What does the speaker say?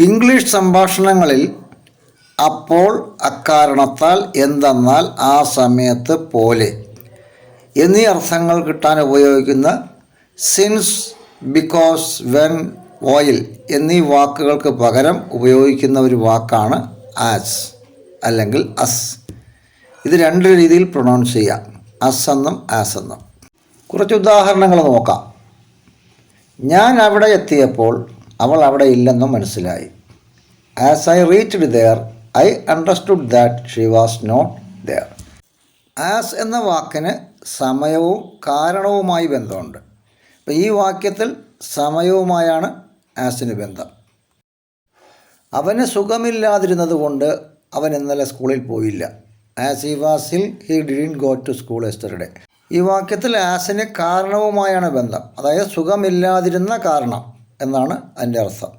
English സംഭാഷണങ്ങളിൽ അപ്പോൾ, അക്കാരണത്താൽ, എന്തെന്നാൽ, ആ സമയത്ത്, പോലെ എന്നീ അർത്ഥങ്ങൾ കിട്ടാൻ ഉപയോഗിക്കുന്ന സിൻസ്, ബിക്കോസ്, വെൻ, വൈൽ എന്നീ വാക്കുകൾക്ക് പകരം ഉപയോഗിക്കുന്ന ഒരു വാക്കാണ് ആസ് അല്ലെങ്കിൽ അസ്. ഇത് രണ്ട് രീതിയിൽ പ്രൊനൗൺസ് ചെയ്യാം, അസ് എന്നും ആസ് എന്നും. കുറച്ച് ഉദാഹരണങ്ങൾ നോക്കാം. ഞാൻ അവിടെ എത്തിയപ്പോൾ അവൾ അവിടെ ഇല്ലെന്നും മനസ്സിലായി. As I reached there I understood that she was not there. As എന്ന വാക്കിന് സമയവും കാരണവുമായി ബന്ധമുണ്ട്. അപ്പോൾ ഈ വാക്യത്തിൽ സമയവുമായാണ് ആസിന് ബന്ധം. അവന് സുഖമില്ലാതിരുന്നത് കൊണ്ട് അവൻ ഇന്നലെ സ്കൂളിൽ പോയില്ല. As he was ill he didn't go to school yesterday. ഈ വാക്യത്തിൽ ആസിന് കാരണവുമായാണ് ബന്ധം, അതായത് സുഖമില്ലാതിരുന്ന കാരണം എന്നാണ് അതിൻ്റെ അർത്ഥം.